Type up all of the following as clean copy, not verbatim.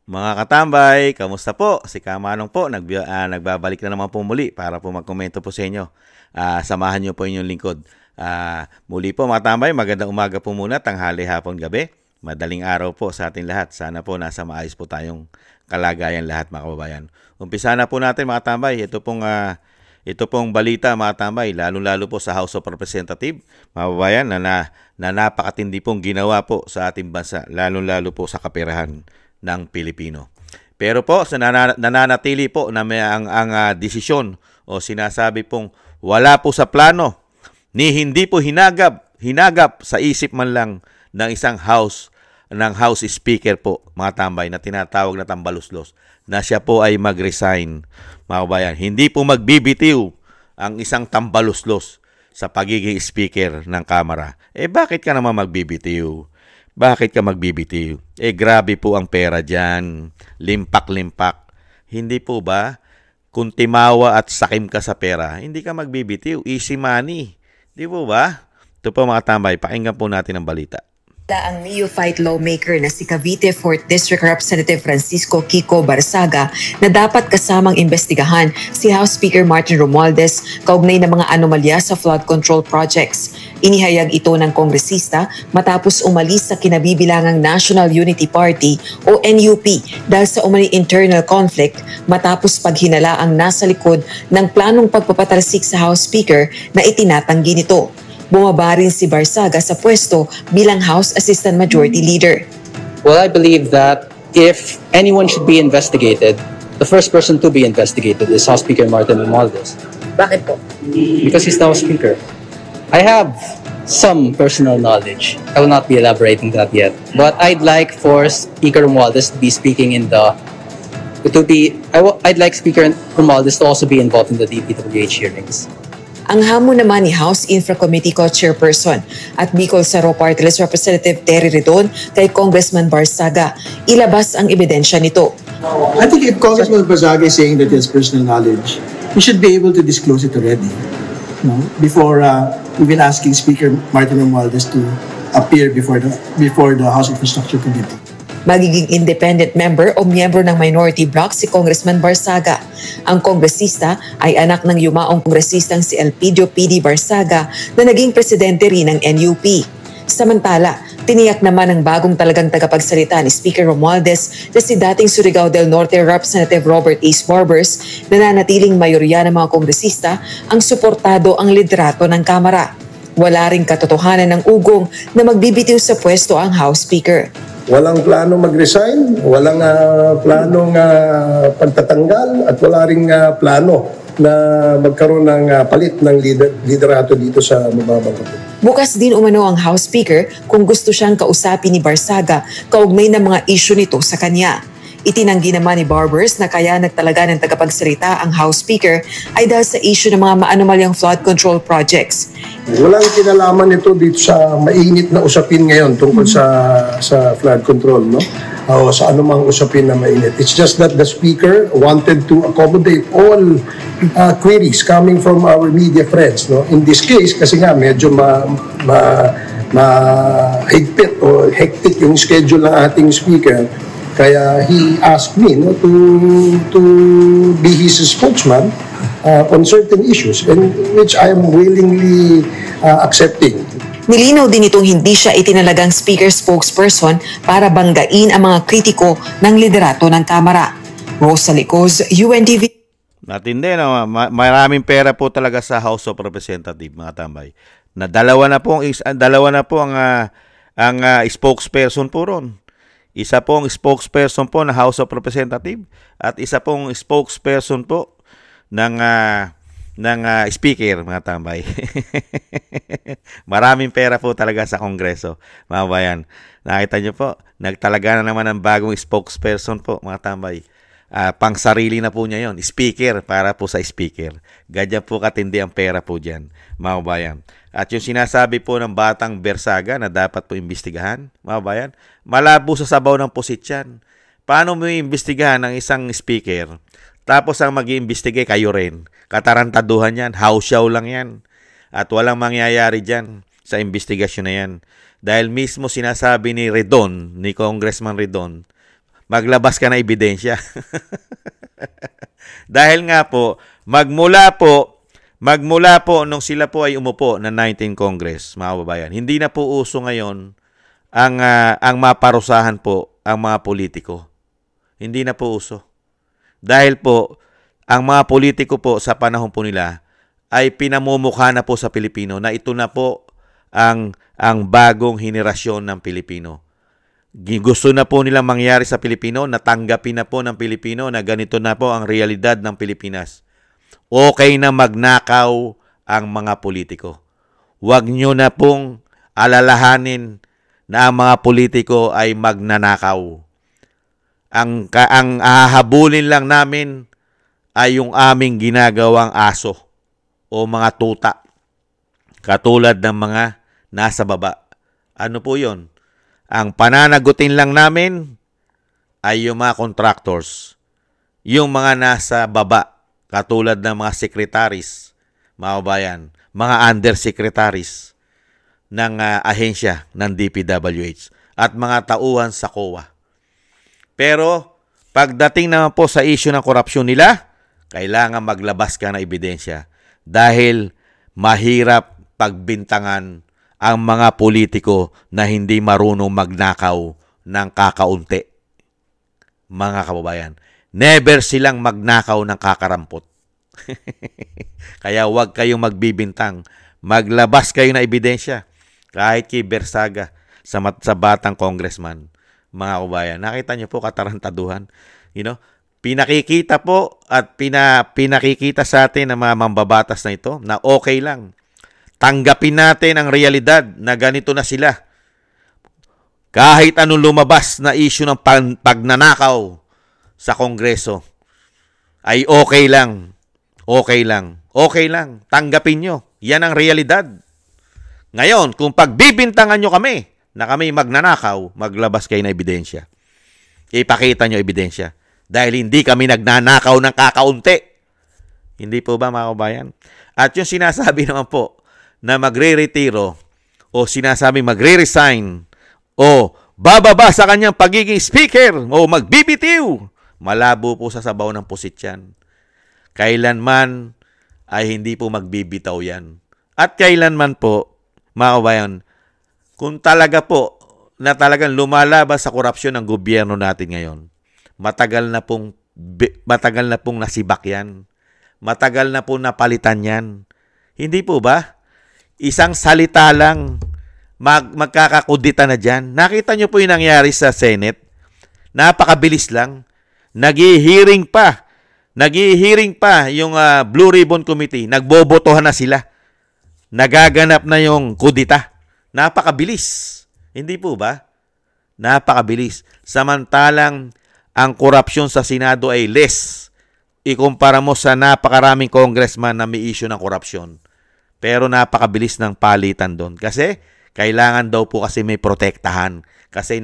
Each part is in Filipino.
Mga katambay, kamusta po? Si Kamanong po, nagbabalik na naman po muli para po magkomento po sa inyo. Samahan niyo po inyong lingkod. Muli po mga tambay, magandang umaga po muna, tanghali, hapon, gabi. Madaling araw po sa ating lahat. Sana po nasa maayos po tayong kalagayan lahat mga kababayan. Umpisa na po natin mga tambay. Ito pong balita mga tambay, lalo-lalo po sa House of Representatives, mga kababayan, na napakatindi pong ginawa po sa ating bansa, lalo-lalo po sa kaperahan ng Pilipino. Pero po, nananatili po na ang desisyon o sinasabi pong wala po sa plano ni hindi po hinagap sa isip man lang ng isang House Speaker po, mga tambay, na tinatawag na tambaluslos, na siya po ay mag-resign, mga kabayan. Hindi po magbibitiw ang isang tambaluslos sa pagiging Speaker ng Kamara. Bakit ka naman magbibitiw? Bakit ka magbibitiw? Grabe po ang pera dyan. Limpak-limpak. Hindi po ba? Kung timawa at sakim ka sa pera, hindi ka magbibitiw. Easy money. Di po ba? Ito po mga tambay, pakinggan po natin ang balita. Ang neophyte lawmaker na si Cavite 4th District Representative Francisco Kiko Barsaga na dapat kasamang imbestigahan si House Speaker Martin Romualdez kaugnay ng mga anomalya sa flood control projects. Inihayag ito ng kongresista matapos umalis sa kinabibilangang National Unity Party o NUP dahil sa umano'y internal conflict matapos paghinala ang nasa likod ng planong pagpapatalsik sa House Speaker na itinatanggi nito. Bumaba rin si Barsaga sa pwesto bilang House Assistant Majority Leader. Well, I believe that if anyone should be investigated, the first person to be investigated is House Speaker Martin Romualdez. Bakit po? Because he's now Speaker. I have some personal knowledge. I will not be elaborating that yet. But I'd like for Speaker Romualdez to be speaking in the... I'd like Speaker Romualdez to also be involved in the DPWH hearings. Ang hamon naman ni House Infra Committee Co-Chairperson at Bicol Saro Party List Representative Terry Redon kay Congressman Barsaga, ilabas ang ebidensya nito. I think if Congressman Barsaga is saying that he has personal knowledge, he should be able to disclose it already, before even asking Speaker Martin Romualdez to appear before the House Infrastructure Committee. Magiging independent member o miyembro ng minority bloc si Congressman Barsaga. Ang kongresista ay anak ng yumaong kongresistang si Elpidio P.D. Barsaga na naging presidente rin ng NUP. Samantala, tiniyak naman ng bagong talagang tagapagsalita ni Speaker Romualdez na si dating Surigao del Norte Representative Robert Ace Barbers na nanatiling mayorya ng mga kongresista ang suportado ang liderato ng Kamara. Wala ring katotohanan ng ugong na magbibitiw sa pwesto ang House Speaker. Walang plano mag-resign, walang planong pagtatanggal, at wala ring plano na magkaroon ng palit ng liderato dito sa mababang kapatid. Bukas din umano ang House Speaker kung gusto siyang kausapin ni Barsaga kaugnay ng mga isyu nito sa kanya. Itinanggi naman ni Barbers na kaya nagtalaga ng tagapagsalita ang House Speaker ay dahil sa issue ng mga maanomalyang flood control projects. Walang kinalaman ito dito sa mainit na usapin ngayon tungkol sa flood control, o sa anumang usapin na mainit. It's just that the Speaker wanted to accommodate all queries coming from our media friends. In this case, kasi nga medyo higpit o hectic yung schedule ng ating Speaker. Kaya he asked me to be his spokesman on certain issues, and which I am willingly accepting. Nilinaw din itong hindi siya itinalagang speaker spokesperson para banggain ang mga kritiko ng liderato ng Kamara. Rosa Licoz, UNTV. Matindi na maraming pera po talaga sa House of Representatives, mga tambay. Na dalawa na po ang spokesperson po ron. Isa pong spokesperson po ng House of Representatives at isa pong spokesperson po ng speaker, mga tambay. Maraming pera po talaga sa Kongreso, mga bayan. Nakita nyo po, nagtalaga na naman ng bagong spokesperson po, mga tambay. Pang sarili na po niya yon, speaker, para po sa speaker. Ganyan po katindi ang pera po dyan, mga bayan. At yung sinasabi po ng batang Barsaga na dapat po imbestigahan, mga bayan, malabo sa sabaw ng pusit yan. Paano mo iimbestigahan ng isang speaker? Tapos ang mag-iimbestigate kayo rin. Katarantaduhan yan, house show lang yan. At walang mangyayari dyan sa investigasyon na yan. Dahil mismo sinasabi ni Redon, ni Congressman Redon, maglabas ka ng ebidensya. Dahil nga po, magmula po nung sila po ay umupo ng 19 Congress, mga kababayan, hindi na po uso ngayon ang maparusahan po ang mga politiko. Hindi na po uso. Dahil po, ang mga politiko po sa panahon po nila ay pinamumukha na po sa Pilipino na ito na po ang bagong henerasyon ng Pilipino. Gusto na po nilang mangyari sa Pilipino, natanggapin na po ng Pilipino na ganito na po ang realidad ng Pilipinas. Okay na magnakaw ang mga politiko. Huwag nyo na pong alalahanin na ang mga politiko ay magnanakaw. Ang hahabulin lang namin ay yung aming ginagawang aso o mga tuta. Katulad ng mga nasa baba. Ano po yon? Ang pananagutin lang namin ay yung mga contractors. Yung mga nasa baba. Katulad ng mga secretaries, mga kabayan, mga undersecretaries ng ahensya ng DPWH at mga tauhan sa COA. Pero pagdating naman po sa issue ng korupsyon nila, kailangan maglabas ka ng ebidensya dahil mahirap pagbintangan ang mga politiko na hindi marunong magnakaw ng kakaunti. Mga kababayan, never silang magnakaw ng kakarampot. Kaya huwag kayong magbibintang. Maglabas kayo ng ebidensya. Kahit kay Barsaga sa batang congressman. Mga kababayan, nakita niyo po katarantaduhan. Pinakikita po at pinakikita sa atin ng mga mambabatas na ito na okay lang. Tanggapin natin ang realidad na ganito na sila. Kahit anong lumabas na issue ng pagnanakaw sa Kongreso, ay okay lang. Okay lang. Okay lang. Tanggapin nyo. Yan ang realidad. Ngayon, kung pagbibintangan nyo kami na kami magnanakaw, maglabas kayo ng ebidensya. Ipakita nyo ebidensya. Dahil hindi kami nagnanakaw ng kakaunti. Hindi po ba, mga kabayan? At yung sinasabi naman po na magre-retiro o sinasabing magre-resign o bababa sa kanyang pagiging speaker o magbibitiw, malabo po sa sabaw ng pusit yan. Kailanman ay hindi po magbibitaw yan. At kailanman po, mga kabayan, kung talaga po na talagang lumalabas sa korupsyon ng gobyerno natin ngayon, matagal na pong nasibak yan. Matagal na pong napalitan yan. Hindi po ba? Isang salita lang, magkakakudita na dyan. Nakita nyo po yung nangyari sa Senate. Napakabilis lang. Nag-hearing pa yung Blue Ribbon Committee. Nagbobotohan na sila. Nagaganap na yung kudita. Napakabilis. Hindi po ba? Napakabilis. Samantalang ang korupsyon sa Senado ay less. Ikumpara mo sa napakaraming congressman na may issue ng korupsyon. Pero napakabilis ng palitan doon. Kasi kailangan daw po kasi may protektahan. Kasi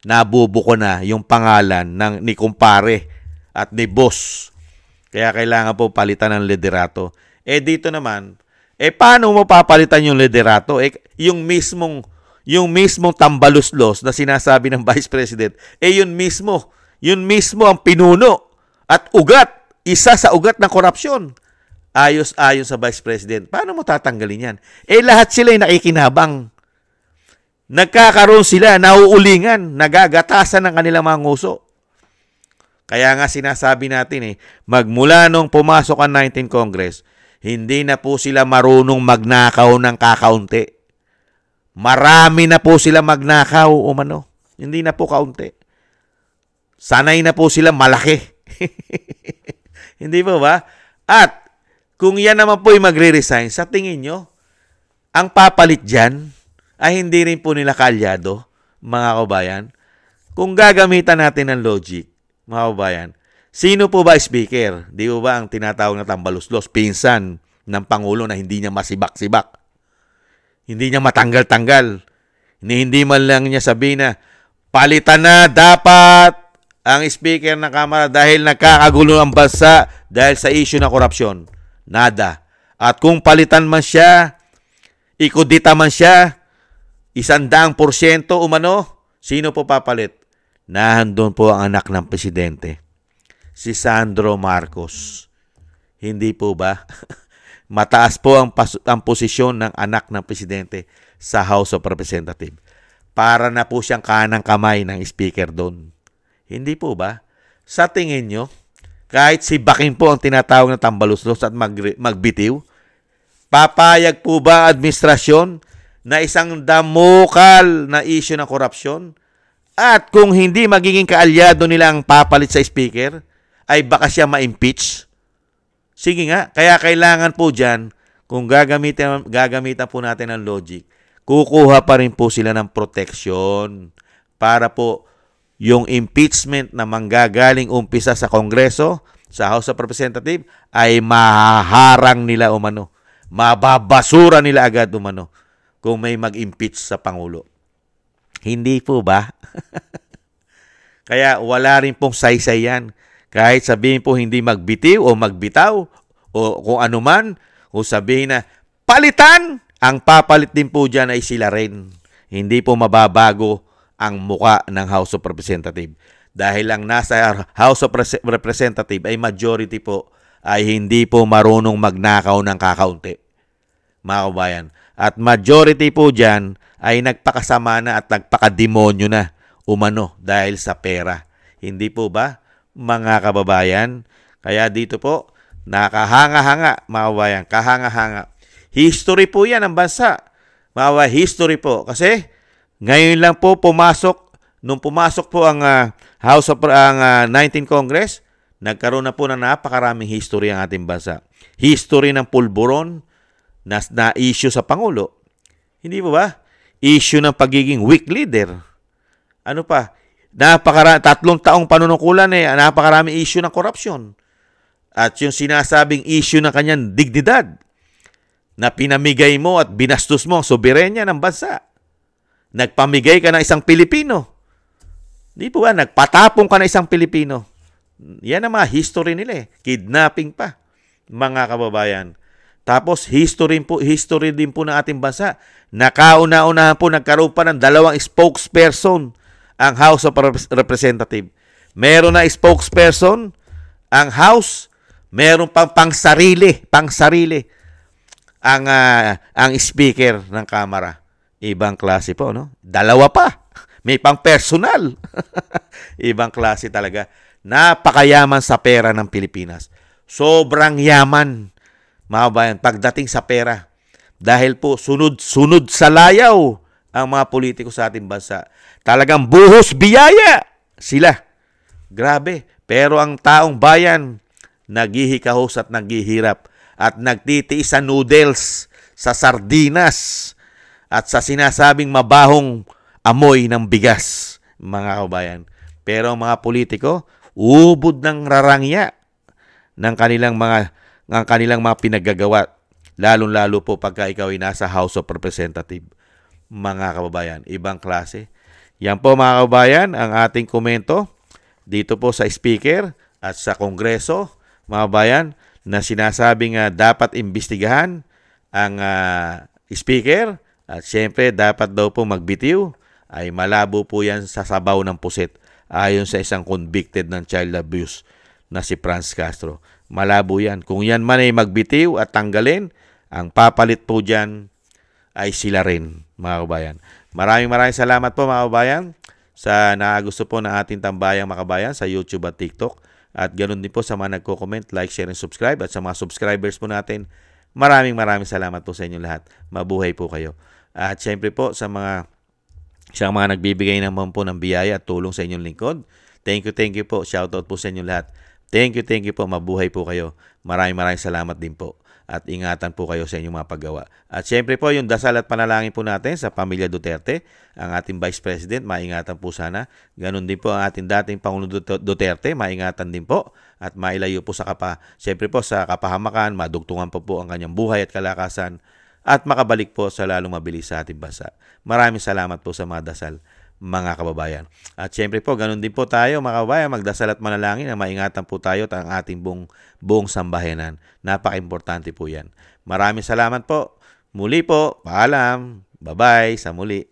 nabubuko na yung pangalan ni kumpare at ni boss. Kaya kailangan po palitan ng liderato. Dito naman, paano mo papalitan yung liderato? Yung mismong tambaluslos na sinasabi ng Vice President, yun mismo ang pinuno at ugat, isa sa ugat ng korupsyon. Ayos-ayon sa Vice President. Paano mo tatanggalin yan? Lahat sila ay nakikinabang. Nagkakaroon sila, nauulingan, nagagatasan ng kanilang mga nguso. Kaya nga sinasabi natin magmula nung pumasok ang 19 Congress, hindi na po sila marunong magnakaw ng kakaunti. Marami na po sila magnakaw umano. Hindi na po kaunti. Sanay na po sila malaki. Hindi po ba? At kung yan naman po yung magre-resign, sa tingin nyo, ang papalit dyan ay hindi rin po nila kaalyado, mga kabayan. Kung gagamitan natin ng logic, mga kabayan, sino po ba speaker? Di po ba ang tinatawag na tambaluslos, pinsan ng Pangulo na hindi niya masibak-sibak? Hindi niya matanggal-tanggal. Hindi man lang niya sabihin na palitan na dapat ang speaker ng Kamara dahil nagkakagulo ang bansa dahil sa issue ng korupsyon. Nada. At kung palitan man siya, ikudita man siya, 100% umano, sino po papalit? Nahandun po ang anak ng presidente, si Sandro Marcos. Hindi po ba? Mataas po ang posisyon ng anak ng presidente sa House of Representatives. Para na po siyang kanang kamay ng speaker doon. Hindi po ba? Sa tingin nyo, kahit si Baking po ang tinatawag na tambaluslos at magbitiw, papayag po ba ang administrasyon na isang damukal na issue ng korupsyon? At kung hindi magiging kaalyado nila ang papalit sa speaker, ay baka siya ma-impeach? Sige nga, kaya kailangan po dyan, kung gagamitan po natin ng logic, kukuha pa rin po sila ng protection para po yung impeachment na manggagaling umpisa sa Kongreso, sa House of Representatives, ay mahaharang nila umano. Mababasura nila agad umano kung may mag-impeach sa Pangulo. Hindi po ba? Kaya wala rin pong saysay yan. Kahit sabihin po hindi magbitiw o magbitaw o kung ano man, o sabihin na palitan, ang papalit din po dyan ay sila rin. Hindi po mababago ang muka ng House of Representatives. Dahil ang nasa House of Representatives ay majority po ay hindi po marunong magnakaw ng kakaunti. Mga kabayan. At majority po dyan ay nagpakasama na at nagpakademonyo na umano dahil sa pera. Hindi po ba, mga kababayan? Kaya dito po, nakahanga-hanga, mga kababayan, kahanga-hanga. History po yan ang bansa. Mga kababayan, history po. Kasi ngayon lang po nung pumasok po ang House of 19th Congress, nagkaroon na po ng napakaraming history ang ating bansa. History ng pulburon na issue sa Pangulo. Hindi po ba? Issue ng pagiging weak leader. Ano pa? 3 taong panunungkulan napakaraming issue ng korupsyon. At yung sinasabing issue ng kanyang dignidad na pinamigay mo at binastos mo ang soberenya ng bansa. Nagpamigay ka ng isang Pilipino. Di po ba? Nagpatapong ka ng isang Pilipino. Yan ang mga history nila Kidnapping pa, mga kababayan. Tapos history din po ng ating bansa. Nakauna-unahan po nagkaroon pa ng 2 spokesperson ang House of Representatives. Meron na spokesperson ang House, meron pang pangsarili ang speaker ng Kamara. Ibang klase po, no? 2 pa. May pang personal. Ibang klase talaga. Napakayaman sa pera ng Pilipinas. Sobrang yaman, mga bayan, pagdating sa pera. Dahil po sunod sa layaw ang mga politiko sa ating bansa. Talagang buhos biyaya sila. Grabe. Pero ang taong bayan, naghihikahos at naghihirap at nagtitiis sa noodles, sa sardinas, at sa sinasabing mabahong amoy ng bigas, mga kabayan. Pero ang mga politiko, ubod ng rarangya ng kanilang mga pinaggagawa, lalong-lalo po pagka ikaw ay nasa House of Representatives, mga kababayan. Ibang klase. Yan po, mga kababayan, ang ating komento dito po sa Speaker at sa Kongreso, mga kababayan, na sinasabing dapat imbestigahan ang Speaker at syempre dapat daw po magbitiw. Ay malabo po yan sa sabaw ng pusit ayon sa isang convicted ng child abuse na si Franz Castro. Malabo yan. Kung yan man ay magbitiw at tanggalin, ang papalit po dyan ay sila rin, mga kabayan. Maraming salamat po, mga kabayan, sa nakagusto po ng ating tambayang mga kabayan sa YouTube at TikTok. At ganoon din po sa mga nagko-comment, like, share, and subscribe. At sa mga subscribers po natin, maraming salamat po sa inyo lahat. Mabuhay po kayo. At syempre po sa mga nagbibigay naman po ng biyaya at tulong sa inyong lingkod. Thank you po. Shoutout po sa inyo lahat. Thank you po. Mabuhay po kayo. Maraming salamat din po. At ingatan po kayo sa inyong mga paggawa. At syempre po, yung dasal at panalangin po natin sa pamilya Duterte, ang ating Vice President, maingatan po sana. Ganon din po ang ating dating Pangulong Duterte, maingatan din po. At mailayo po syempre po sa kapahamakan, madugtungan po ang kanyang buhay at kalakasan. At makabalik po sa lalong mabilis sa ating bansa. Maraming salamat po sa mga dasal, mga kababayan. At syempre po, ganun din po tayo, mga kababayan, magdasal at manalangin na maingatan po tayo at ang ating buong sambahanan. Napaka-importante po yan. Maraming salamat po. Muli po, paalam. Bye-bye, sa muli.